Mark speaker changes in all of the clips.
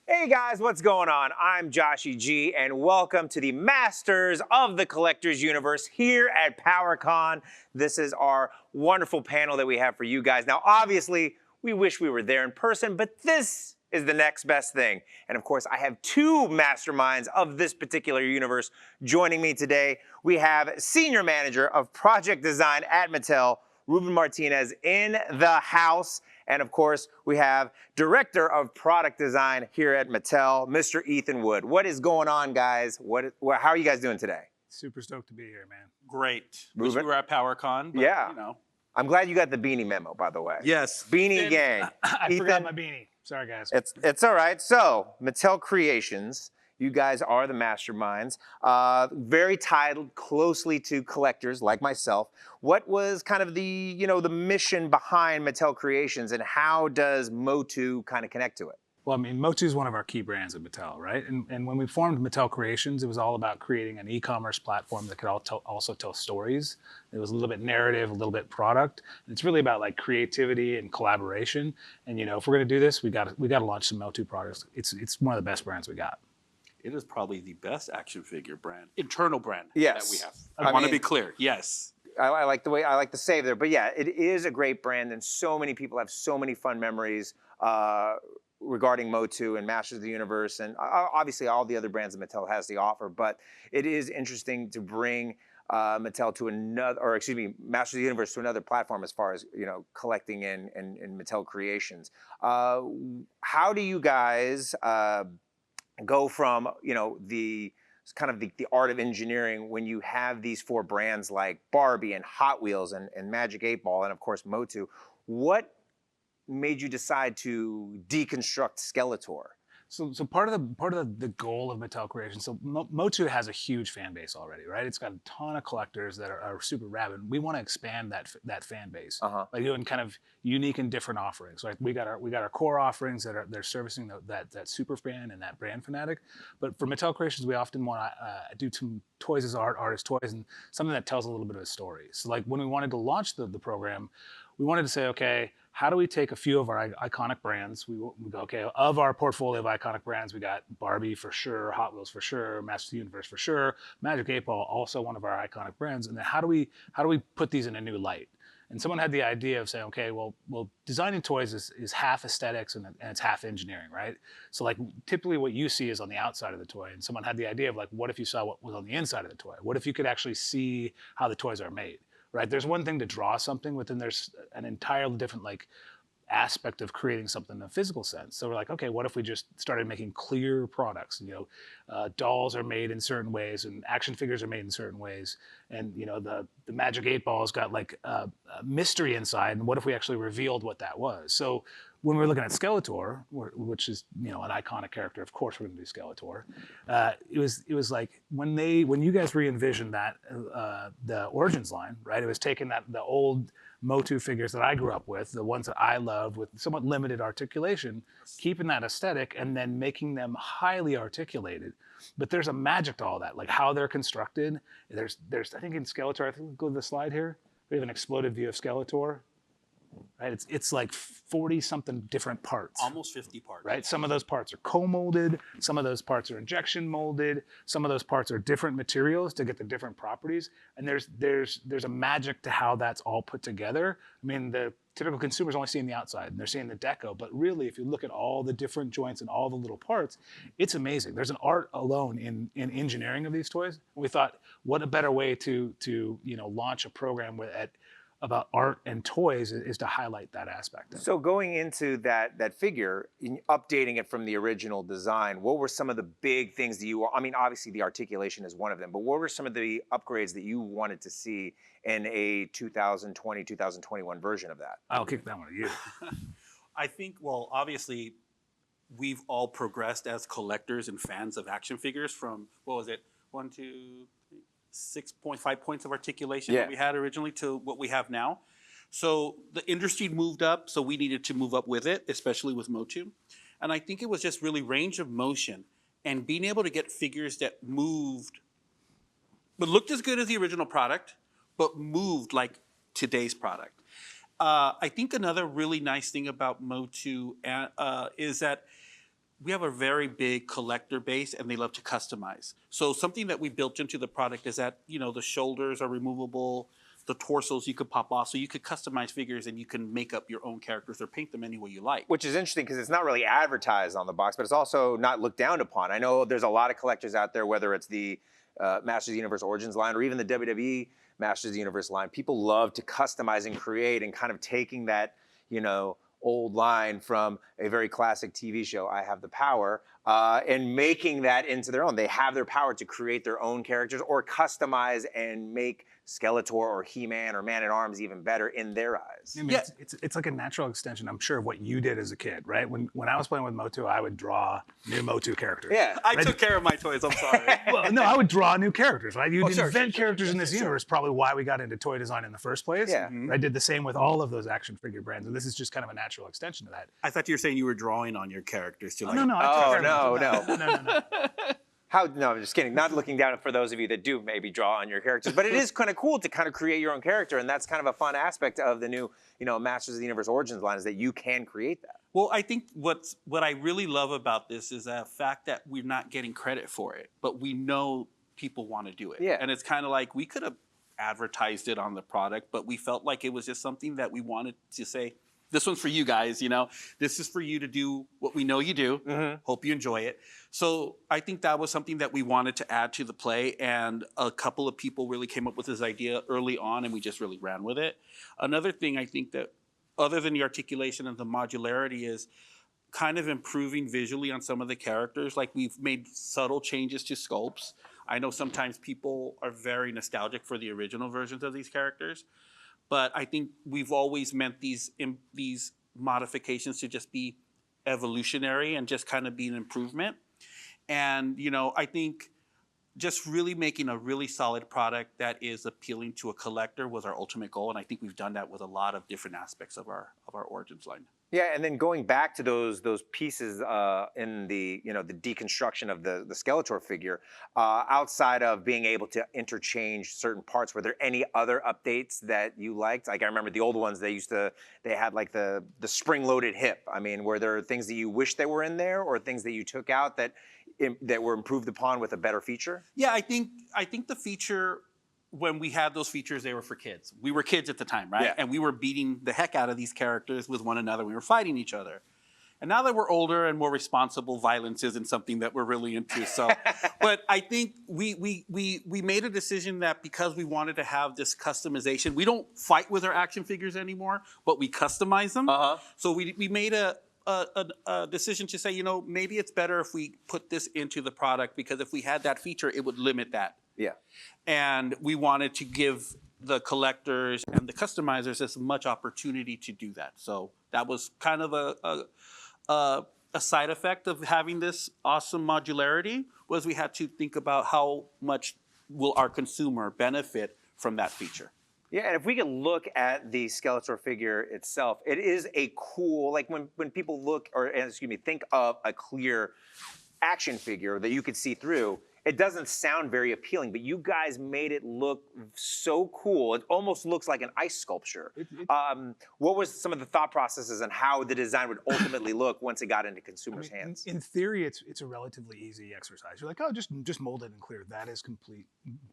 Speaker 1: Hey guys, what's going on? I'm Joshy G, and welcome to the Masters of the Collectors Universe here at PowerCon. This is our wonderful panel that we have for you guys. Now, obviously, we wish we were there in person, but this is the next best thing. And of course, I have two masterminds of this particular universe joining me today. We have Senior Manager of Project Design at Mattel, Ruben Martinez, in the house. And of course, we have Director of Product Design here at Mattel, Mr. Ethan Wood. What is going on, guys? How are you guys doing today?
Speaker 2: Super stoked to be here, man.
Speaker 3: Great.
Speaker 1: Ruben?
Speaker 3: Wish we were at PowerCon, but
Speaker 1: Yeah.
Speaker 3: you know.
Speaker 1: I'm glad you got the beanie memo, by the way.
Speaker 3: Yes.
Speaker 1: Beanie gang.
Speaker 2: I forgot my beanie. Sorry, guys.
Speaker 1: It's all right. So, Mattel Creations, you guys are the masterminds. Very tied closely to collectors like myself. What was kind of the mission behind Mattel Creations, and how does Motu kind of connect to it?
Speaker 2: Well, I mean, Motu is one of our key brands at Mattel, right? And when we formed Mattel Creations, it was all about creating an e-commerce platform that could also tell stories. It was a little bit narrative, a little bit product. And it's really about like creativity and collaboration. And if we're gonna do this, we got to launch some Motu products. It's one of the best brands we got.
Speaker 3: It is probably the best action figure brand, internal brand
Speaker 1: Yes.
Speaker 3: that we have.
Speaker 1: I
Speaker 3: I want to
Speaker 1: mean-
Speaker 3: be clear. Yes.
Speaker 1: I like the save there, but yeah, it is a great brand, and so many people have so many fun memories regarding Motu and Masters of the Universe, and obviously all the other brands that Mattel has to offer. But it is interesting to bring Mattel to Masters of the Universe to another platform as far as collecting in Mattel Creations. How do you guys go from the kind of the art of engineering when you have these four brands like Barbie and Hot Wheels and Magic 8 Ball and of course Motu? What made you decide to deconstruct Skeletor?
Speaker 2: So part of the goal of Mattel Creations. So Motu has a huge fan base already, right? It's got a ton of collectors that are super rabid. We want to expand that fan base by doing kind of unique and different offerings. Like we got our core offerings they're servicing that super fan and that brand fanatic. But for Mattel Creations, we often want to do some toys as art as toys, and something that tells a little bit of a story. So like when we wanted to launch the program, we wanted to say, okay, how do we take a few of our iconic brands? We go, okay, of our portfolio of iconic brands, we got Barbie for sure, Hot Wheels for sure, Masters of the Universe for sure, Magic 8 Ball, also one of our iconic brands. And then how do we put these in a new light? And someone had the idea of saying, okay, well, designing toys is half aesthetics and it's half engineering, right? So like typically what you see is on the outside of the toy. And someone had the idea of like, what if you saw what was on the inside of the toy? What if you could actually see how the toys are made? Right? There's one thing to draw something, but then there's an entirely different like aspect of creating something in a physical sense. So we're like, okay, what if we just started making clear products? Dolls are made in certain ways, and action figures are made in certain ways, and the Magic 8 Ball's got like a mystery inside. And what if we actually revealed what that was? So when we're looking at Skeletor, which is an iconic character, of course we're going to do Skeletor. It was like when you guys re-envisioned that the Origins line, right? It was taking the old Motu figures that I grew up with, the ones that I loved with somewhat limited articulation, keeping that aesthetic and then making them highly articulated. But there's a magic to all that, like how they're constructed. There's I think in Skeletor, I think we'll go to the slide here. We have an exploded view of Skeletor. Right, it's like 40-something different parts.
Speaker 3: Almost 50 parts.
Speaker 2: Right, some of those parts are co-molded, some of those parts are injection molded, some of those parts are different materials to get the different properties. And there's a magic to how that's all put together. I mean, the typical consumer's only seeing the outside and they're seeing the deco, but really, if you look at all the different joints and all the little parts, it's amazing. There's an art alone in engineering of these toys. And we thought, what a better way to launch a program about art and toys is to highlight that aspect.
Speaker 1: So going into that figure, updating it from the original design, what were some of the big things that obviously the articulation is one of them, but what were some of the upgrades that you wanted to see in a 2020, 2021 version of that?
Speaker 2: I'll kick that one to you.
Speaker 3: I think, well, obviously, we've all progressed as collectors and fans of action figures from, 6.5 points of articulation that we had originally to what we have now. So the industry moved up, so we needed to move up with it, especially with Motu. And I think it was just really range of motion and being able to get figures that moved, but looked as good as the original product, but moved like today's product. I think another really nice thing about Motu is that we have a very big collector base and they love to customize. So something that we built into the product is that, you know, the shoulders are removable, the torsos you could pop off, so you could customize figures and you can make up your own characters or paint them any way you like.
Speaker 1: Which is interesting because it's not really advertised on the box, but it's also not looked down upon. I know there's a lot of collectors out there, whether it's the Masters of the Universe Origins line or even the WWE Masters of the Universe line. People love to customize and create and kind of taking that, you know, old line from a very classic TV show, I Have the Power, and making that into their own. They have their power to create their own characters or customize and make Skeletor or He-Man or Man-at-Arms even better in their eyes.
Speaker 2: I mean, it's like a natural extension, I'm sure, of what you did as a kid, right? When I was playing with Motu, I would draw new Motu characters.
Speaker 1: Yeah.
Speaker 3: I took care of my toys, I'm sorry.
Speaker 2: Well, no, I would draw new characters, right? You'd
Speaker 3: sure,
Speaker 2: invent characters in this universe, probably why we got into toy design in the first place.
Speaker 1: Yeah.
Speaker 2: I did the same with all of those action figure brands, and this is just kind of a natural extension of that.
Speaker 3: I thought you were saying you were drawing on your characters too. Like,
Speaker 2: No, I
Speaker 1: Oh,
Speaker 2: took care of
Speaker 1: no.
Speaker 2: No.
Speaker 1: No, I'm just kidding. Not looking down for those of you that do maybe draw on your characters, but it is kind of cool to kind of create your own character, and that's kind of a fun aspect of the new, you know, Masters of the Universe Origins line is that you can create that.
Speaker 3: Well, I think what I really love about this is the fact that we're not getting credit for it, but we know people want to do it.
Speaker 1: Yeah.
Speaker 3: And it's kind of like we could have advertised it on the product, but we felt like it was just something that we wanted to say, this one's for you guys, you know. This is for you to do what we know you do. Hope you enjoy it. So I think that was something that we wanted to add to the play, and a couple of people really came up with this idea early on, and we just really ran with it. Another thing I think that, other than the articulation and the modularity, is kind of improving visually on some of the characters. Like, we've made subtle changes to sculpts. I know sometimes people are very nostalgic for the original versions of these characters, but I think we've always meant these modifications to just be evolutionary and just kind of be an improvement. And, you know, I think just really making a really solid product that is appealing to a collector was our ultimate goal. And I think we've done that with a lot of different aspects of our Origins line.
Speaker 1: Yeah, and then going back to those pieces in the, you know, the deconstruction of the Skeletor figure, outside of being able to interchange certain parts, were there any other updates that you liked? Like, I remember the old ones, they had like the spring-loaded hip. I mean, were there things that you wish they were in there, or things that you took out that were improved upon with a better feature?
Speaker 3: Yeah, I think the feature, when we had those features, they were for kids. We were kids at the time, right?
Speaker 1: Yeah.
Speaker 3: And we were beating the heck out of these characters with one another. We were fighting each other. And now that we're older and more responsible, violence isn't something that we're really into. So, but I think we made a decision that because we wanted to have this customization, we don't fight with our action figures anymore, but we customize them. So we made a decision to say, you know, maybe it's better if we put this into the product, because if we had that feature, it would limit that.
Speaker 1: Yeah.
Speaker 3: And we wanted to give the collectors and the customizers as much opportunity to do that. So that was kind of a side effect of having this awesome modularity, was we had to think about how much will our consumer benefit from that feature.
Speaker 1: Yeah, and if we could look at the Skeletor figure itself, it is a cool, like when people look, or excuse me, think of a clear action figure that you could see through, it doesn't sound very appealing, but you guys made it look so cool. It almost looks like an ice sculpture. What was some of the thought processes and how the design would ultimately look once it got into consumers' hands?
Speaker 2: In theory, it's a relatively easy exercise. You're like, oh, just mold it and clear. That is complete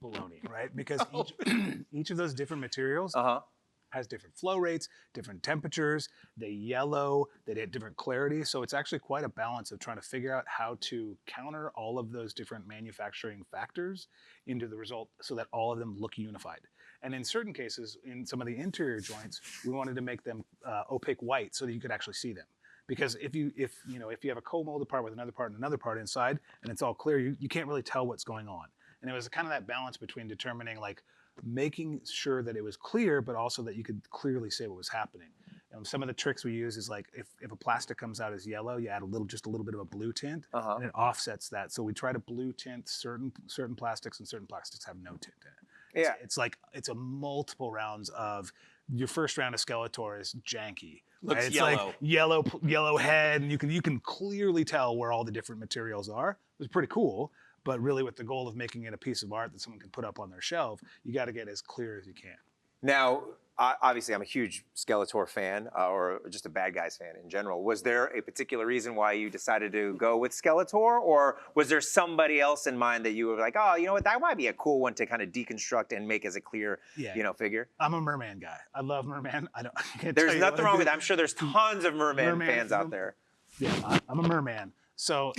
Speaker 2: baloney, right? Because each of those different materials has different flow rates, different temperatures, they yellow, they get different clarity. So it's actually quite a balance of trying to figure out how to counter all of those different manufacturing factors into the result so that all of them look unified. And in certain cases, in some of the interior joints, we wanted to make them opaque white so that you could actually see them. Because if you have a co-molded part with another part and another part inside, and it's all clear, you can't really tell what's going on. And it was kind of that balance between determining, like, making sure that it was clear, but also that you could clearly say what was happening. Some of the tricks we use is, like, if a plastic comes out as yellow, you add just a little bit of a blue tint, and it offsets that. So we try to blue tint certain plastics, and certain plastics have no tint in it.
Speaker 1: Yeah.
Speaker 2: It's a multiple rounds of, your first round of Skeletor is janky.
Speaker 3: Looks
Speaker 2: It's
Speaker 3: yellow.
Speaker 2: like yellow head, and you can clearly tell where all the different materials are. It was pretty cool. But really, with the goal of making it a piece of art that someone can put up on their shelf, you got to get as clear as you can.
Speaker 1: Now, obviously, I'm a huge Skeletor fan, or just a bad guys fan in general. Was there a particular reason why you decided to go with Skeletor, or was there somebody else in mind that you were like, oh, you know what, that might be a cool one to kind of deconstruct and make as a clear, figure?
Speaker 2: I'm a merman guy. I love merman. I can't
Speaker 1: There's
Speaker 2: tell you
Speaker 1: nothing
Speaker 2: what
Speaker 1: wrong with that. I'm sure there's tons of merman fans out there.
Speaker 2: Yeah, I'm a merman. So,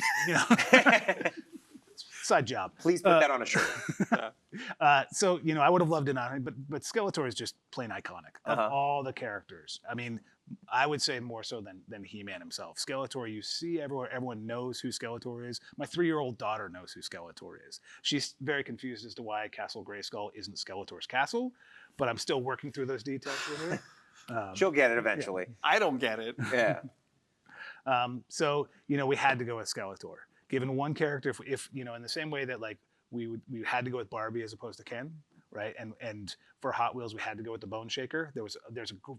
Speaker 2: side job.
Speaker 1: Please put that on a shirt.
Speaker 2: So, I would have loved it on, but Skeletor is just plain iconic of all the characters. I mean, I would say more so than He-Man himself. Skeletor, you see everywhere. Everyone knows who Skeletor is. My 3-year-old daughter knows who Skeletor is. She's very confused as to why Castle Grayskull isn't Skeletor's castle, but I'm still working through those details with her.
Speaker 1: She'll get it eventually.
Speaker 3: Yeah. I don't get it.
Speaker 1: Yeah.
Speaker 2: So, we had to go with Skeletor. Given one character, if in the same way that like we had to go with Barbie as opposed to Ken, right? And for Hot Wheels, we had to go with the Bone Shaker. There's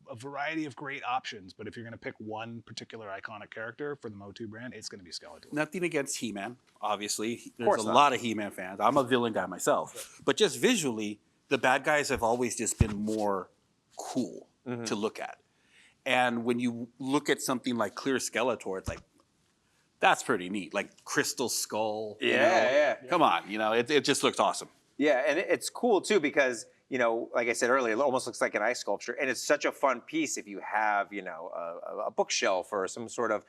Speaker 2: a variety of great options, but if you're going to pick one particular iconic character for the Motu brand, it's going to be Skeletor.
Speaker 3: Nothing against He-Man, obviously. There's a lot of He-Man fans. I'm a villain guy myself. But just visually, the bad guys have always just been more cool to look at. And when you look at something like Clear Skeletor, it's like, that's pretty neat. Like Crystal Skull.
Speaker 1: Yeah.
Speaker 3: Come on, it just looks awesome.
Speaker 1: Yeah, and it's cool too because, like I said earlier, it almost looks like an ice sculpture, and it's such a fun piece if you have, a bookshelf or some sort of,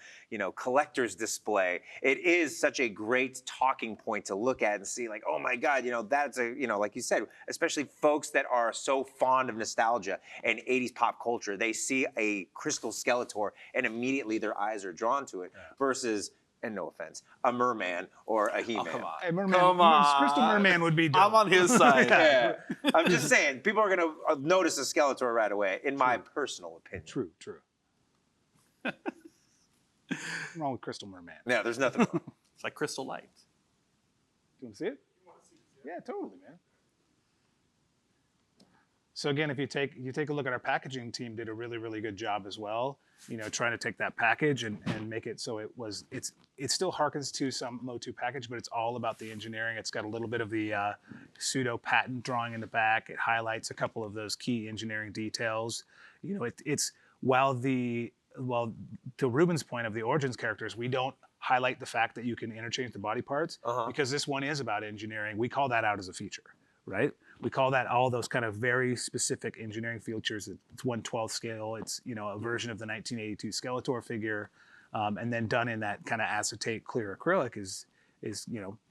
Speaker 1: collector's display. It is such a great talking point to look at and see like, oh my God, that's like you said, especially folks that are so fond of nostalgia and 80s pop culture, they see a Crystal Skeletor and immediately their eyes are drawn to it versus, and no offense, a merman or a He-Man.
Speaker 3: Oh, come on.
Speaker 2: A merman,
Speaker 3: Come on.
Speaker 2: Crystal Merman would be dope.
Speaker 3: I'm on his side.
Speaker 1: Yeah. I'm just saying, people are going to notice a Skeletor right away, in my personal opinion.
Speaker 2: True. Nothing wrong with Crystal Merman.
Speaker 1: Yeah, there's nothing wrong.
Speaker 3: It's like Crystal Lights.
Speaker 2: Do you want to see it? Yeah, totally, man. So again, if you take a look at our packaging team, did a really, really good job as well. Trying to take that package and make it so it still harkens to some Motu package, but it's all about the engineering. It's got a little bit of the pseudo patent drawing in the back. It highlights a couple of those key engineering details. It's to Ruben's point of the Origins characters, we don't highlight the fact that you can interchange the body parts because this one is about engineering. We call that out as a feature, right? We call that all those kind of very specific engineering features. It's 1/12 scale. It's a version of the 1982 Skeletor figure, and then done in that kind of acetate clear acrylic is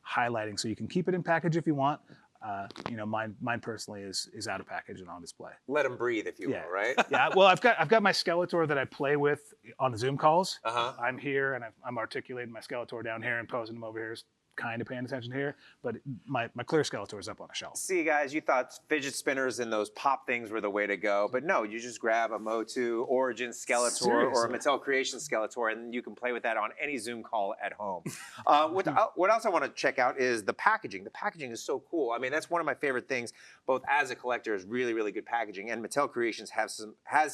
Speaker 2: highlighting. So you can keep it in package if you want. Mine personally is out of package and on display.
Speaker 1: Let him breathe, if you will, right?
Speaker 2: Yeah. Well, I've got my Skeletor that I play with on the Zoom calls. I'm here and I'm articulating my Skeletor down here and posing him over here. Kind of paying attention here, but my clear Skeletor is up on a shelf.
Speaker 1: See, guys, you thought fidget spinners and those pop things were the way to go, but no, you just grab a Motu Origins Skeletor or a Mattel Creations Skeletor, and you can play with that on any Zoom call at home. What else I want to check out is the packaging. The packaging is so cool. I mean, that's one of my favorite things, both as a collector, is really, really good packaging, and Mattel Creations has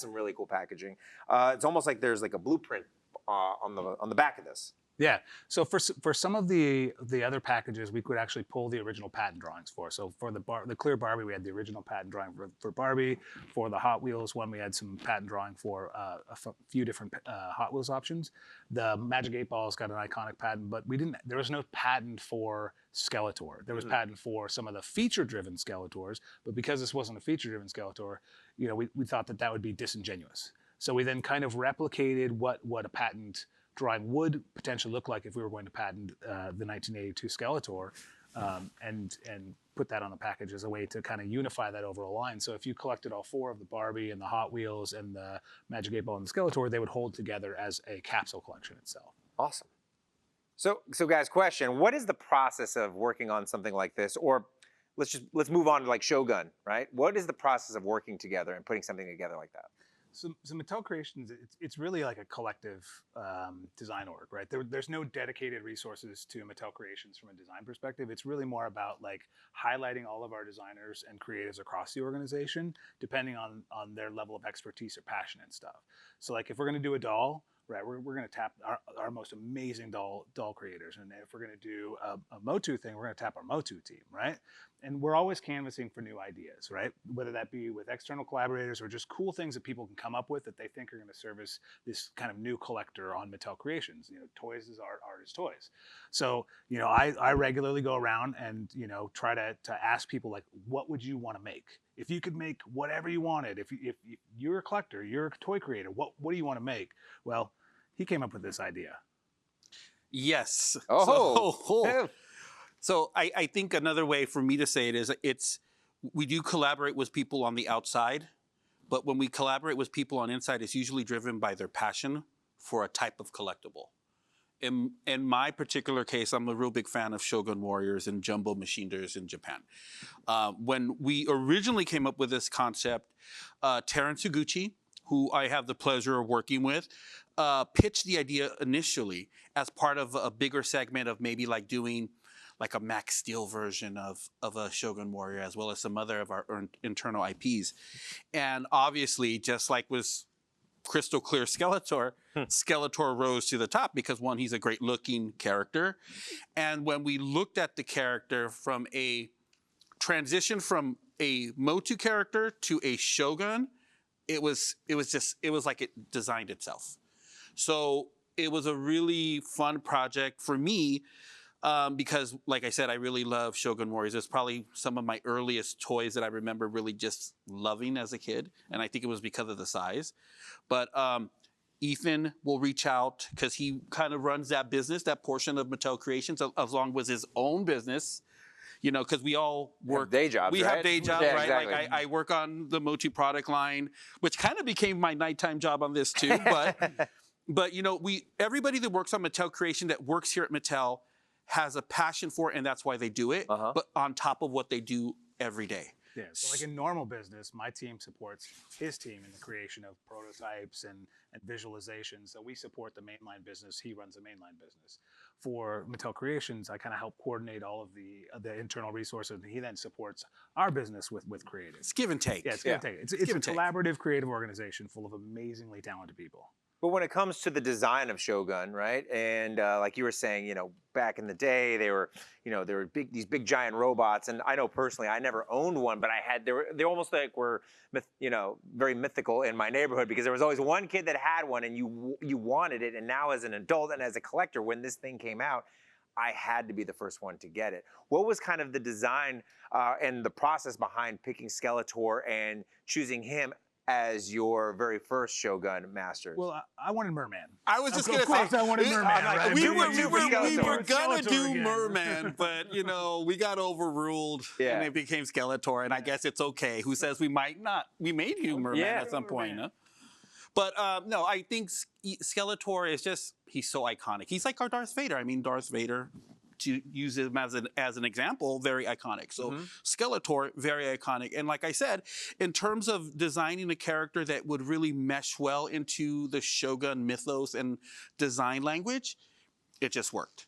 Speaker 1: some really cool packaging. It's almost like there's like a blueprint on the back of this.
Speaker 2: Yeah. So for some of the other packages, we could actually pull the original patent drawings for. So for the clear Barbie, we had the original patent drawing for Barbie. For the Hot Wheels one, we had some patent drawing for a few different Hot Wheels options. The Magic 8-Ball's got an iconic patent, but there was no patent for Skeletor. There was patent for some of the feature-driven Skeletors, but because this wasn't a feature-driven Skeletor, we thought that would be disingenuous. So we then kind of replicated what a patent drawing would potentially look like if we were going to patent the 1982 Skeletor and put that on the package as a way to kind of unify that overall line. So if you collected all four of the Barbie and the Hot Wheels and the Magic 8-Ball and the Skeletor, they would hold together as a capsule collection itself.
Speaker 1: Awesome. So guys, question, what is the process of working on something like this? Or let's move on to like Shogun, right? What is the process of working together and putting something together like that?
Speaker 2: So Mattel Creations, it's really like a collective design org, right? There's no dedicated resources to Mattel Creations from a design perspective. It's really more about like highlighting all of our designers and creatives across the organization, depending on their level of expertise or passion and stuff. So like if we're gonna do a doll, right? We're going to tap our most amazing doll creators, and if we're going to do a Motu thing, we're going to tap our Motu team, right? And we're always canvassing for new ideas, right? Whether that be with external collaborators or just cool things that people can come up with that they think are going to service this kind of new collector on Mattel Creations. You know, toys is art, art is toys. So, you know, I regularly go around and, you know, try to ask people, like, what would you want to make? If you could make whatever you wanted, if you're a collector, you're a toy creator, what do you want to make? Well, he came up with this idea.
Speaker 3: Yes.
Speaker 1: Oh.
Speaker 3: So I think another way for me to say it is we do collaborate with people on the outside, but when we collaborate with people on inside, it's usually driven by their passion for a type of collectible. In my particular case, I'm a real big fan of Shogun Warriors and jumbo machiners in Japan. When we originally came up with this concept, Terence Suguchi, who I have the pleasure of working with, pitched the idea initially as part of a bigger segment of maybe like doing like a Max Steel version of a Shogun Warrior, as well as some other of our internal IPs. And obviously, just like was crystal clear Skeletor, Skeletor rose to the top because, one, he's a great looking character. And when we looked at the character from a transition from a Motu character to a Shogun, it was like it designed itself. So it was a really fun project for me because, like I said, I really love Shogun Warriors. It's probably some of my earliest toys that I remember really just loving as a kid, and I think it was because of the size. But Ethan will reach out because he kind of runs that business, that portion of Mattel Creations, as long as his own business. You know, because we all work
Speaker 1: day jobs.
Speaker 3: We
Speaker 1: right?
Speaker 3: have day jobs,
Speaker 1: yeah,
Speaker 3: right?
Speaker 1: Exactly.
Speaker 3: Like I work on the Motu product line, which kind of became my nighttime job on this too. But you know, everybody that works on Mattel Creation that works here at Mattel has a passion for it, and that's why they do it. But on top of what they do every day.
Speaker 2: Yeah, so like in normal business, my team supports his team in the creation of prototypes and visualizations. So we support the mainline business. He runs the mainline business. For Mattel Creations, I kind of help coordinate all of the internal resources, and he then supports our business with creative.
Speaker 3: It's give and take.
Speaker 2: Yeah, it's give and take. It's a collaborative, creative organization full of amazingly talented people.
Speaker 1: But when it comes to the design of Shogun, right, and like you were saying, you know, back in the day, they were these big giant robots, and I know personally, I never owned one, but they almost like were, very mythical in my neighborhood because there was always one kid that had one, and you wanted it, and now as an adult and as a collector, when this thing came out, I had to be the first one to get it. What was kind of the design and the process behind picking Skeletor and choosing him as your very first Shogun Masters?
Speaker 2: Well, I wanted Mer-man.
Speaker 3: I was just going to say,
Speaker 2: I wanted Mer-man.
Speaker 3: Like, we were going to do
Speaker 2: again.
Speaker 3: Mer-man, but, you know, we got overruled and it became Skeletor, and I guess it's okay. Who says we might not? We may do Mer-man at some point, huh? But no, I think Skeletor is just, he's so iconic. He's like our Darth Vader. I mean, Darth Vader, to use him as an example, very iconic. So Skeletor, very iconic. And like I said, in terms of designing a character that would really mesh well into the Shogun mythos and design language, it just worked.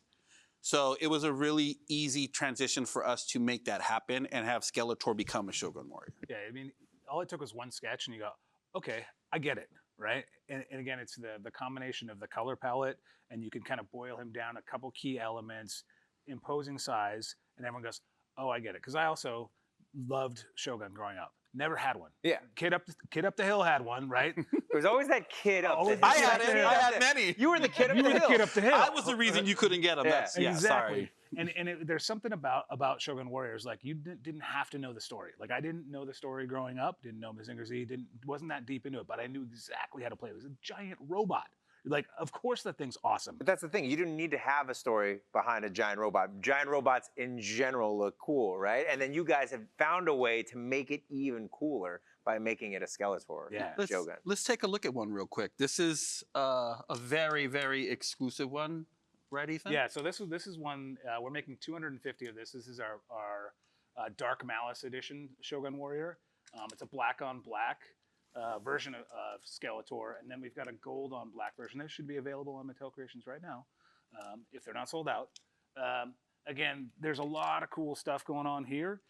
Speaker 3: So it was a really easy transition for us to make that happen and have Skeletor become a Shogun Warrior.
Speaker 2: Yeah, I mean, all it took was one sketch and you go, okay, I get it, right? And again, it's the combination of the color palette, and you can kind of boil him down a couple key elements, imposing size, and everyone goes, oh, I get it. Because I also loved Shogun growing up. Never had one.
Speaker 1: Yeah.
Speaker 2: Kid up the hill had one, right?
Speaker 1: There was always that kid up the hill.
Speaker 3: I had it. I had many.
Speaker 1: You were the kid up the hill.
Speaker 2: You were the kid up the hill.
Speaker 3: I was the reason you couldn't get them.
Speaker 1: Yeah.
Speaker 2: Exactly. Sorry. And there's something about Shogun Warriors, like you didn't have to know the story. Like I didn't know the story growing up, didn't know Mazinger Z, wasn't that deep into it, but I knew exactly how to play. It was a giant robot. Like, of course that thing's awesome.
Speaker 1: But that's the thing. You didn't need to have a story behind a giant robot. Giant robots in general look cool, right? And then you guys have found a way to make it even cooler by making it a Skeletor Shogun.
Speaker 3: Let's take a look at one real quick. This is a very, very exclusive one, right, Ethan?
Speaker 2: Yeah, so this is one, we're making 250 of this. This is our Dark Malice edition Shogun Warrior. It's a black on black version of Skeletor, and then we've got a gold on black version. This should be available on Mattel Creations right now, if they're not sold out. Again, there's a lot of cool stuff going on here.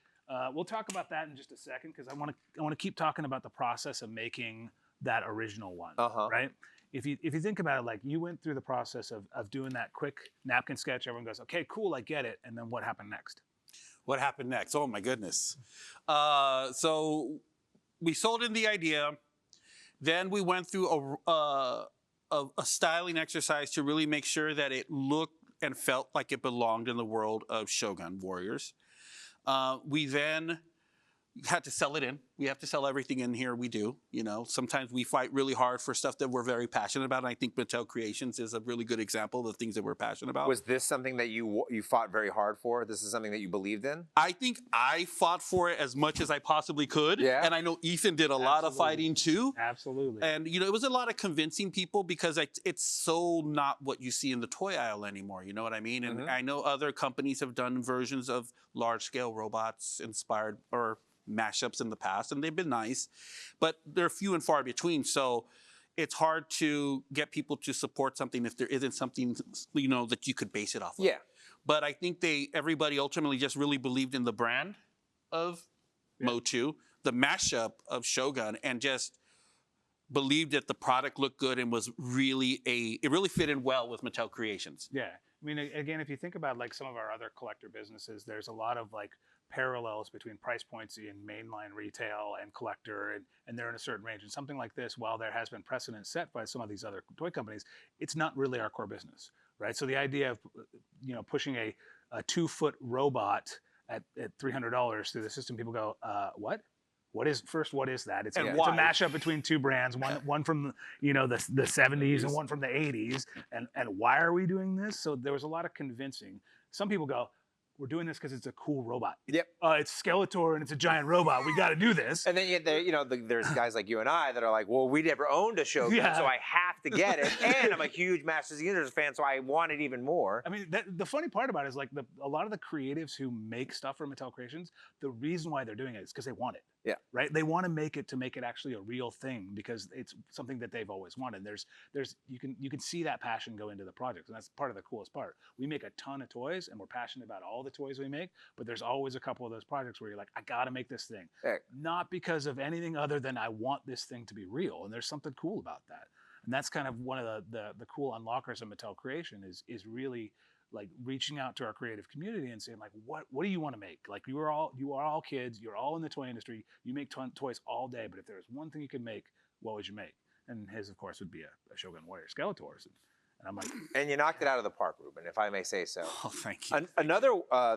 Speaker 2: We'll talk about that in just a second because I want to keep talking about the process of making that original one, right? if you think about it, like you went through the process of doing that quick napkin sketch, everyone goes, okay, cool, I get it. And then what happened next?
Speaker 3: What happened next? Oh my goodness. So we sold in the idea. Then we went through a styling exercise to really make sure that it looked and felt like it belonged in the world of Shogun Warriors. We then had to sell it in. We have to sell everything in here. We do. Sometimes we fight really hard for stuff that we're very passionate about. And I think Mattel Creations is a really good example of the things that we're passionate about.
Speaker 1: Was this something that you fought very hard for? This is something that you believed in?
Speaker 3: I think I fought for it as much as I possibly could.
Speaker 1: Yeah.
Speaker 3: And I know Ethan did a lot of fighting too.
Speaker 2: Absolutely.
Speaker 3: And it was a lot of convincing people because it's so not what you see in the toy aisle anymore. You know what I mean? And I know other companies have done versions of large-scale robots inspired or mashups in the past, and they've been nice, but they're few and far between. So it's hard to get people to support something if there isn't something that you could base it off of.
Speaker 1: Yeah.
Speaker 3: But I think everybody ultimately just really believed in the brand of Motu, the mashup of Shogun, and just believed that the product looked good and was really it really fit in well with Mattel Creations.
Speaker 2: Yeah. I mean, again, if you think about like some of our other collector businesses, there's a lot of like parallels between price points in mainline retail and collector, and they're in a certain range. And something like this, while there has been precedent set by some of these other toy companies, it's not really our core business, right? So the idea of pushing a 2-foot robot at $300 through the system, people go, what? What is that? It's a mashup between two brands, one from the 70s and one from the 80s. And why are we doing this? So there was a lot of convincing. Some people go, we're doing this because it's a cool robot.
Speaker 1: Yep.
Speaker 2: It's Skeletor and it's a giant robot. We got to do this.
Speaker 1: And then there's guys like you and I that are like, well, we never owned a Shogun, so I have to get it. And I'm a huge Masters of the Universe fan, so I want it even more.
Speaker 2: I mean, the funny part about it is like a lot of the creatives who make stuff for Mattel Creations, the reason why they're doing it is because they want it.
Speaker 1: Yeah.
Speaker 2: Right. They want to make it actually a real thing because it's something that they've always wanted. You can see that passion go into the project, and that's part of the coolest part. We make a ton of toys, and we're passionate about all the toys we make. But there's always a couple of those projects where you're like, I got to make this thing, not because of anything other than I want this thing to be real, and there's something cool about that. And that's kind of one of the cool unlockers of Mattel Creation is really like reaching out to our creative community and saying like, what do you want to make? Like you are all kids, you're all in the toy industry, you make toys all day, but if there was one thing you could make, what would you make? And his, of course, would be a Shogun Warrior Skeletor. And I'm like,
Speaker 1: and you knocked it out of the park, Ruben, if I may say so.
Speaker 3: Oh, thank you.
Speaker 1: Another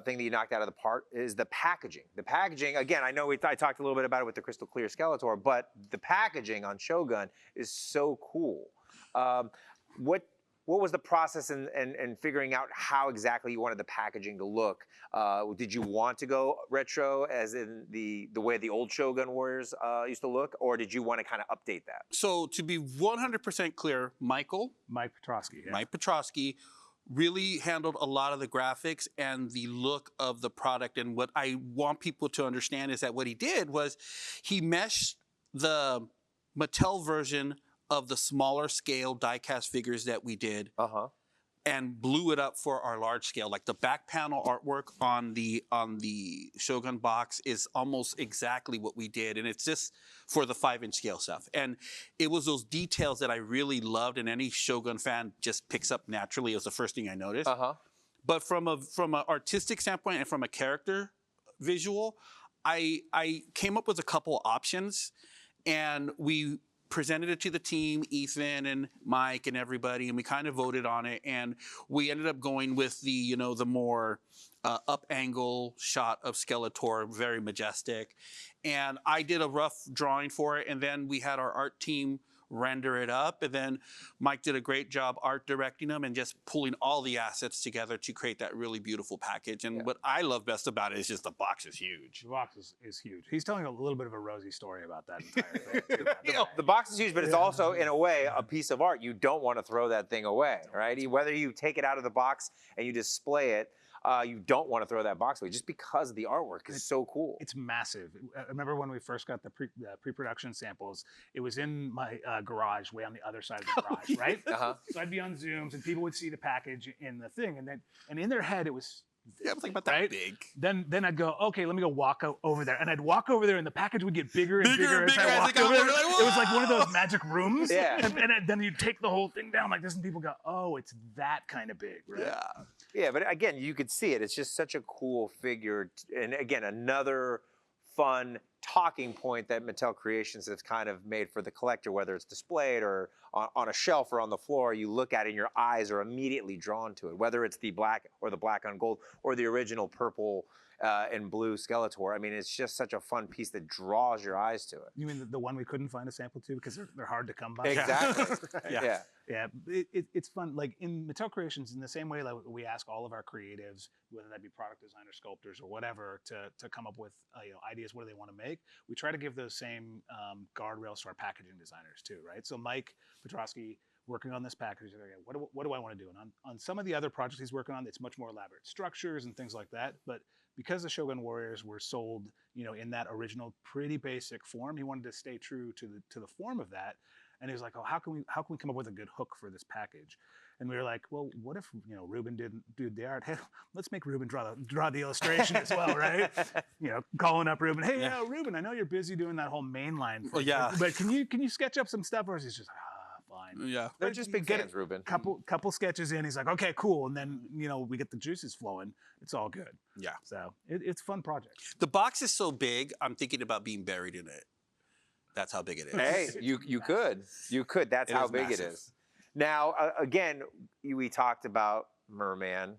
Speaker 1: thing that you knocked out of the park is the packaging. The packaging, again, I know I talked a little bit about it with the crystal clear Skeletor, but the packaging on Shogun is so cool. What was the process in figuring out how exactly you wanted the packaging to look? Did you want to go retro, as in the way the old Shogun Warriors used to look, or did you want to kind of update that?
Speaker 3: So to be 100% clear, Mike Petrosky really handled a lot of the graphics and the look of the product. And what I want people to understand is that what he did was he meshed the Mattel version of the smaller scale die-cast figures that we did and blew it up for our large scale. Like the back panel artwork on the Shogun box is almost exactly what we did, and it's just for the 5-inch scale stuff. And it was those details that I really loved, and any Shogun fan just picks up naturally. It was the first thing I noticed. But from an artistic standpoint and from a character visual, I came up with a couple options, and we presented it to the team, Ethan and Mike and everybody, and we kind of voted on it. And we ended up going with the more up angle shot of Skeletor, very majestic. And I did a rough drawing for it, and then we had our art team render it up, and then Mike did a great job art directing them and just pulling all the assets together to create that really beautiful package. And what I love best about it is just the box is huge.
Speaker 2: The box is huge. He's telling a little bit of a rosy story about that entire thing.
Speaker 1: The box is huge, but it's also, in a way, a piece of art. You don't want to throw that thing away, right? Whether you take it out of the box and you display it, you don't want to throw that box away just because the artwork is so cool.
Speaker 2: It's massive. I remember when we first got the pre-production samples, it was in my garage, way on the other side of the garage, right? So I'd be on Zooms and people would see the package in the thing, and in their head it was
Speaker 3: Yeah, it was like about that
Speaker 2: right?
Speaker 3: big.
Speaker 2: Then I'd go, okay, let me go walk over there, and I'd walk over there, and the package would get bigger and bigger as I walked over there. It was like one of those magic rooms.
Speaker 1: Yeah.
Speaker 2: And then you take the whole thing down like this, and people go, oh, it's that kind of big, right?
Speaker 3: Yeah.
Speaker 1: Yeah, but again, you could see it. It's just such a cool figure. And again, another fun talking point that Mattel Creations has kind of made for the collector, whether it's displayed or on a shelf or on the floor, you look at it and your eyes are immediately drawn to it, whether it's the black on gold or the original purple and blue Skeletor. I mean, it's just such a fun piece that draws your eyes to it.
Speaker 2: You mean the one we couldn't find a sample to because they're hard to come by?
Speaker 1: Exactly.
Speaker 2: Right. Yeah. It's fun. Like in Mattel Creations, in the same way like we ask all of our creatives, whether that be product designers, sculptors, or whatever, to come up with ideas. What do they want to make? We try to give those same guardrails to our packaging designers too, right? So Mike Petrosky working on this package. What do I want to do? And on some of the other projects he's working on, it's much more elaborate structures and things like that. But because the Shogun Warriors were sold, in that original pretty basic form, he wanted to stay true to the form of that. And he was like, oh, how can we come up with a good hook for this package? And we were like, well, what if Ruben didn't do the art? Hey, let's make Ruben draw the illustration as well, right? Calling up Ruben, hey, Ruben, I know you're busy doing that whole mainline thing, but can you sketch up some stuff? Or he's just fine.
Speaker 3: Yeah,
Speaker 1: they're just big fans, Ruben.
Speaker 2: Couple sketches in, he's like, okay, cool, and then we get the juices flowing. It's all good.
Speaker 3: Yeah.
Speaker 2: So it's a fun project.
Speaker 3: The box is so big, I'm thinking about being buried in it. That's how big it is.
Speaker 1: Hey, you could. That's how big it is. Now, again, we talked about Mer-man,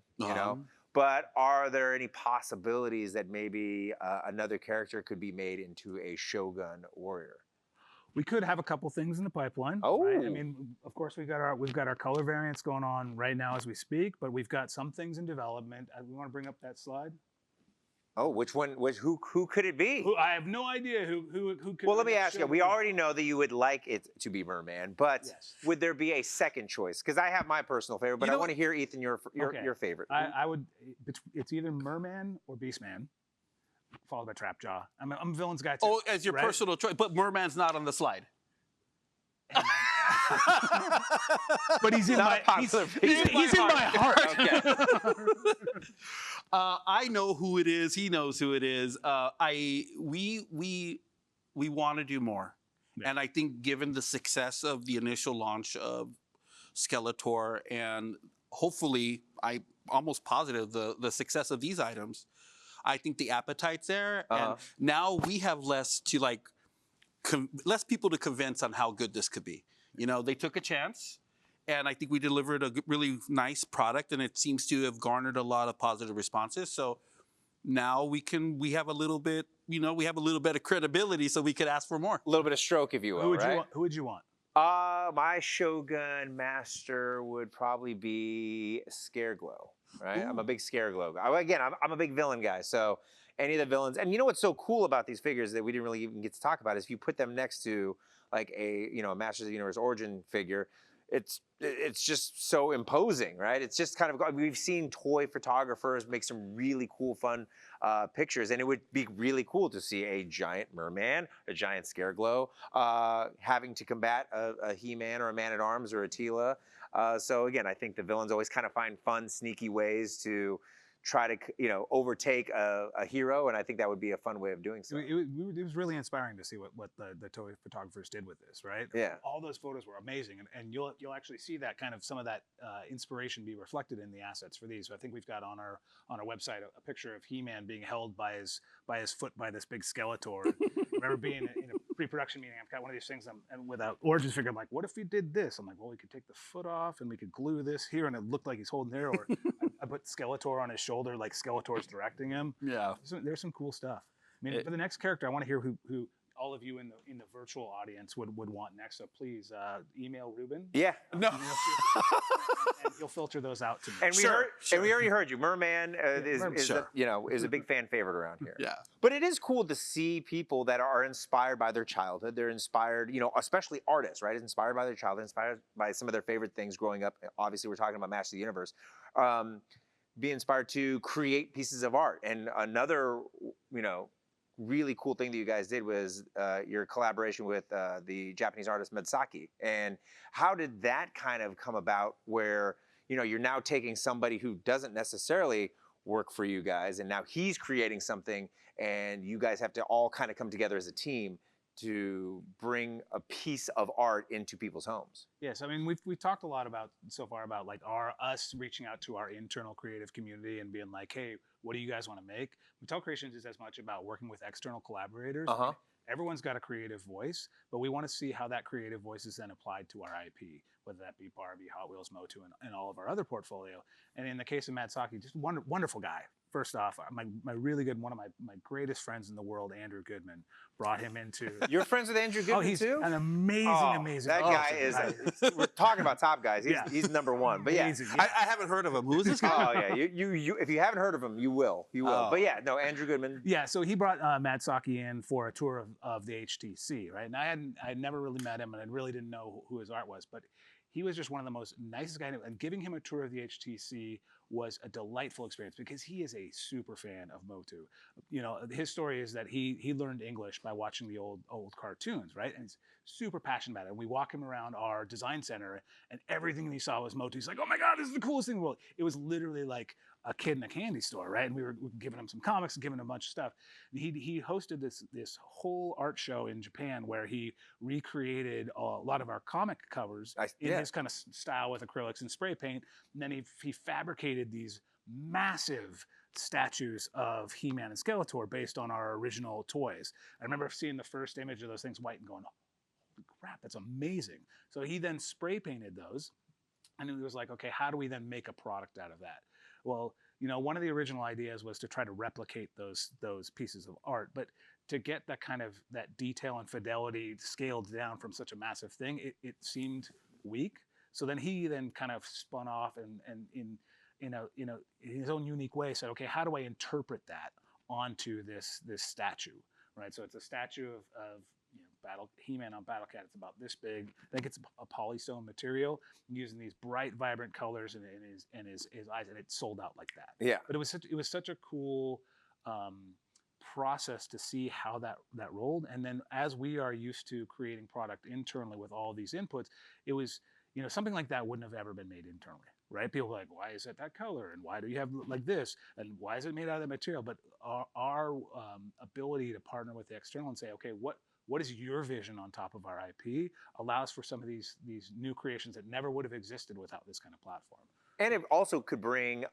Speaker 1: but are there any possibilities that maybe another character could be made into a Shogun Warrior?
Speaker 2: We could have a couple things in the pipeline.
Speaker 1: Oh,
Speaker 2: right? I mean, of course, we've got our color variants going on right now as we speak, but we've got some things in development. We want to bring up that slide.
Speaker 1: Oh, which one? Who could it be?
Speaker 2: I have no idea who could.
Speaker 1: Well, let me ask you. We already know that you would like it to be Mer-man, but
Speaker 2: yes.
Speaker 1: Would there be a second choice? Because I have my personal favorite, but I want to hear, Ethan, your favorite.
Speaker 2: I would. It's either Mer-man or Beast-man, followed by Trapjaw. I'm a villains guy too.
Speaker 3: Oh, as your personal choice, but Mer-man's not on the slide.
Speaker 2: But he's in my heart.
Speaker 1: Okay.
Speaker 3: I know who it is. He knows who it is. We want to do more, and I think given the success of the initial launch of Skeletor, and hopefully, I'm almost positive the success of these items, I think the appetite's there, and now we have less people to convince on how good this could be. They took a chance, and I think we delivered a really nice product, and it seems to have garnered a lot of positive responses. So now we have a little bit, we have a little bit of credibility, so we could ask for more.
Speaker 1: A little bit of stroke, if you will.
Speaker 2: Who would you want?
Speaker 1: My Shogun master would probably be Scareglow. Right, ooh. I'm a big Scareglow guy. Again, I'm a big villain guy, so any of the villains. And what's so cool about these figures that we didn't really even get to talk about is if you put them next to like a Masters of the Universe origin figure, it's just so imposing, right? It's just kind of, we've seen toy photographers make some really cool, fun pictures, and it would be really cool to see a giant Mer-man, a giant Scareglow, having to combat a He-Man or a Man-at-Arms or a Tila. So again, I think the villains always kind of find fun, sneaky ways to try to overtake a hero, and I think that would be a fun way of doing so.
Speaker 2: It was really inspiring to see what the toy photographers did with this, right?
Speaker 1: Yeah.
Speaker 2: All those photos were amazing, and you'll actually see that kind of some of that inspiration be reflected in the assets for these. So I think we've got on our website a picture of He-Man being held by his foot by this big Skeletor. I remember being in a pre-production meeting, I've got one of these things, and with an origins figure, I'm like, what if we did this? I'm like, well, we could take the foot off and we could glue this here, and it looked like he's holding there, or I put Skeletor on his shoulder like Skeletor's directing him.
Speaker 3: Yeah.
Speaker 2: There's some cool stuff. I mean, for the next character, I want to hear who all of you in the virtual audience would want next. So please email Ruben.
Speaker 1: Yeah.
Speaker 3: No.
Speaker 2: And he'll filter those out to me.
Speaker 1: And we already heard you. Mer-man is a big fan favorite around here.
Speaker 3: Yeah.
Speaker 1: But it is cool to see people that are inspired by their childhood. They're inspired, especially artists, right? Inspired by their childhood, inspired by some of their favorite things growing up. Obviously, we're talking about Masters of the Universe. Be inspired to create pieces of art. And another, really cool thing that you guys did was your collaboration with the Japanese artist Madsaki. And how did that kind of come about where, you're now taking somebody who doesn't necessarily work for you guys, and now he's creating something, and you guys have to all kind of come together as a team to bring a piece of art into people's homes.
Speaker 2: Yes, I mean we've talked a lot about so far about like us reaching out to our internal creative community and being like, hey, what do you guys want to make? Mattel Creations is as much about working with external collaborators. Everyone's got a creative voice, but we want to see how that creative voice is then applied to our IP, whether that be Barbie, Hot Wheels, Motu, and all of our other portfolio. And in the case of Madsaki, just wonderful guy. First off, my really good, one of my greatest friends in the person, Andrew Goodman, brought him into.
Speaker 1: You're friends with Andrew Goodman
Speaker 2: he's
Speaker 1: too?
Speaker 2: an amazing.
Speaker 1: That guy is. We're talking about top guys. He's number one. But
Speaker 2: amazing,
Speaker 3: I haven't heard of him. Who is this guy?
Speaker 1: Oh yeah, you if you haven't heard of him, you will. But yeah, no, Andrew Goodman.
Speaker 2: Yeah, so he brought Madsaki in for a tour of the HTC, right? And I had never really met him, and I really didn't know who his art was, but he was just one of the most nicest guys. And giving him a tour of the HTC was a delightful experience because he is a super fan of Motu. You know, his story is that he learned English by watching the old cartoons, right? And he's super passionate about it. And we walk him around our design center, and everything he saw was Motu. He's like, oh my God, this is the coolest thing in the world. It was literally like a kid in a candy store, right? And we were giving him some comics and giving him a bunch of stuff. And he hosted this whole art show in Japan where he recreated a lot of our comic covers in his kind of style with acrylics and spray paint. And then he fabricated these massive statues of He-Man and Skeletor based on our original toys. I remember seeing the first image of those things white and going, holy crap, that's amazing. So he then spray painted those. And it was like, okay, how do we then make a product out of that? Well, you know, one of the original ideas was to try to replicate those pieces of art, but to get that kind of that detail and fidelity scaled down from such a massive thing, it seemed weak. So then he then kind of spun off and in his own unique way said, okay, how do I interpret that onto this statue, right? So it's a statue of He-Man on Battle Cat. It's about this big. I think it's a polystone material using these bright, vibrant colors in his eyes, and it sold out like that.
Speaker 1: Yeah.
Speaker 2: But it was such a cool process to see how that rolled. And then as we are used to creating product internally with all these inputs, it was something like that wouldn't have ever been made internally. Right? People are like, why is it that color? And why do you have like this? And why is it made out of that material? But our ability to partner with the external and say, okay, what is your vision on top of our IP allows for some of these new creations that never would have existed without this kind of platform.
Speaker 1: And it also could bring,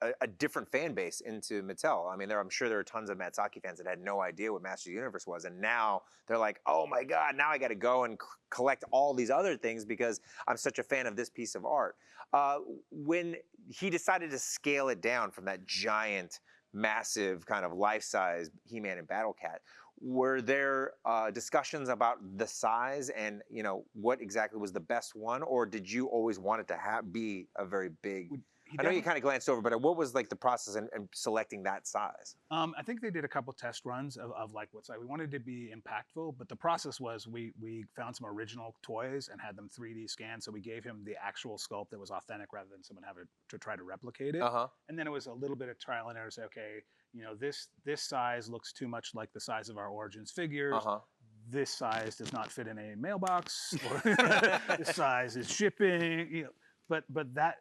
Speaker 1: a different fan base into Mattel. I mean, I'm sure there are tons of Madsaki fans that had no idea what Masters of the Universe was, and now they're like, oh my God, now I got to go and collect all these other things because I'm such a fan of this piece of art. When he decided to scale it down from that giant, massive kind of life-size He-Man and Battle Cat, were there discussions about the size and what exactly was the best one, or did you always want it to be a very big? I know you kind of glanced over, but what was like the process in selecting that size?
Speaker 2: I think they did a couple test runs of like what size. We wanted to be impactful, but the process was we found some original toys and had them 3D scanned. So we gave him the actual sculpt that was authentic rather than someone having to try to replicate it. And then it was a little bit of trial and error to say, okay, this size looks too much like the size of our Origins figures. This size does not fit in a mailbox. Or this size is shipping. But that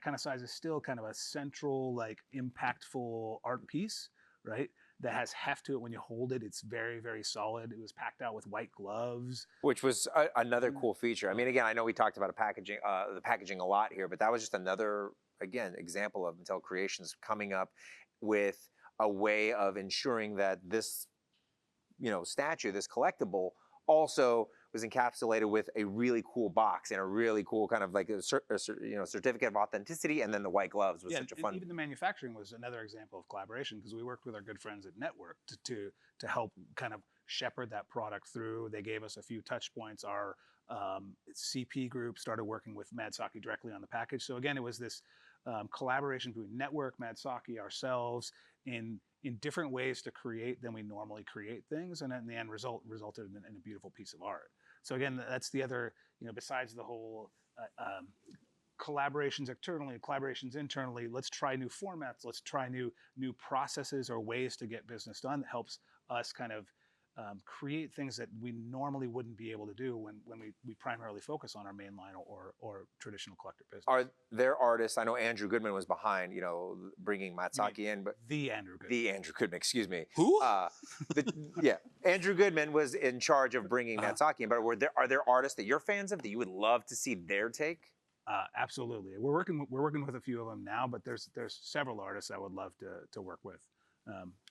Speaker 2: kind of size is still kind of a central, like impactful art piece, right? That has heft to it when you hold it. It's very, very solid. It was packed out with white gloves.
Speaker 1: Which was another cool feature. I mean, again, I know we talked about the packaging a lot here, but that was just another, again, example of Mattel Creations coming up with a way of ensuring that this, statue, this collectible, also was encapsulated with a really cool box and a really cool kind of like a certificate of authenticity, and then the white gloves was such a fun.
Speaker 2: Even the manufacturing was another example of collaboration because we worked with our good friends at Network to help kind of shepherd that product through. They gave us a few touch points. Our CP group started working with Madsaki directly on the package. So again, it was this collaboration between Network, Madsaki, ourselves in different ways to create than we normally create things, and in the end resulted in a beautiful piece of art. So again, that's the other, besides the whole collaborations externally, collaborations internally, let's try new formats, let's try new processes or ways to get business done that helps us kind of create things that we normally wouldn't be able to do when we primarily focus on our mainline or traditional collector business.
Speaker 1: Are there artists? I know Andrew Goodman was behind, bringing Madsaki in, but
Speaker 2: the Andrew Goodman.
Speaker 1: The Andrew Goodman, excuse me.
Speaker 3: Who?
Speaker 1: Yeah, Andrew Goodman was in charge of bringing Madsaki in. But are there artists that you're fans of that you would love to see their take?
Speaker 2: Absolutely. We're working with a few of them now, but there's several artists I would love to work with.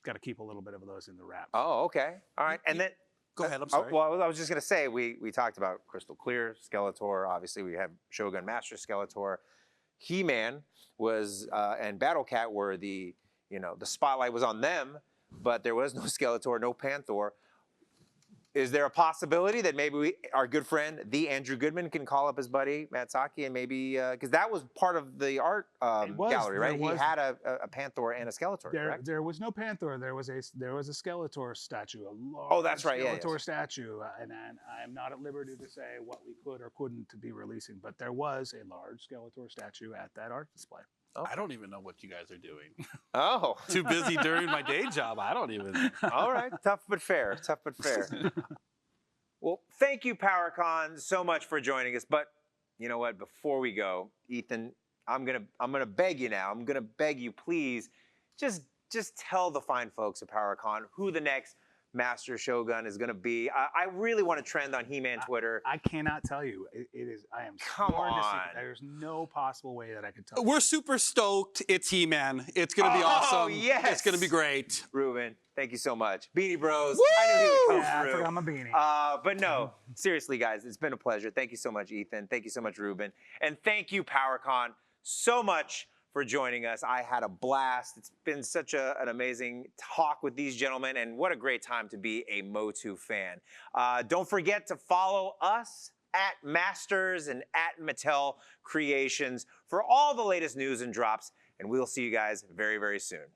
Speaker 2: Got to keep a little bit of those in the wrap.
Speaker 1: Oh, okay. All right. And then
Speaker 3: Go ahead, I'm sorry.
Speaker 1: Well, I was just going to say, we talked about Crystal Clear, Skeletor. Obviously, we have Shogun Master Skeletor. He-Man was, and Battle Cat were the spotlight was on them, but there was no Skeletor, no Panther. Is there a possibility that maybe our good friend, the Andrew Goodman, can call up his buddy Madsaki and maybe, because that was part of the art gallery, right? He had a Panther and a Skeletor, correct?
Speaker 2: There was no Panther. There was a Skeletor statue, a large
Speaker 1: oh, that's right,
Speaker 2: Skeletor statue, and I'm not at liberty to say what we could or couldn't be releasing, but there was a large Skeletor statue at that art display.
Speaker 3: Oh. I don't even know what you guys are doing.
Speaker 1: Oh.
Speaker 3: Too busy during my day job. I don't even.
Speaker 1: All right. Tough but fair. Tough but fair. Well, thank you, PowerCon, so much for joining us. But you know what? Before we go, Ethan, I'm gonna beg you now. I'm gonna beg you, please, just tell the fine folks at PowerCon who the next Master Shogun is going to be. I really want to trend on He-Man Twitter.
Speaker 2: I cannot tell you. It is. I am.
Speaker 1: Come on.
Speaker 2: There's no possible way that I could tell.
Speaker 3: We're super stoked. It's He-Man. It's going to be awesome.
Speaker 1: Oh, yes.
Speaker 3: It's going to be great.
Speaker 1: Ruben, thank you so much. Beanie Bros.
Speaker 3: Woo!
Speaker 1: I knew he would come
Speaker 2: Yeah,
Speaker 1: through.
Speaker 2: I forgot my beanie.
Speaker 1: But no, seriously, guys, it's been a pleasure. Thank you so much, Ethan. Thank you so much, Ruben. And thank you, PowerCon, so much for joining us. I had a blast. It's been such an amazing talk with these gentlemen, and what a great time to be a Motu fan. Don't forget to follow us at Masters and at Mattel Creations for all the latest news and drops, and we'll see you guys very, very soon.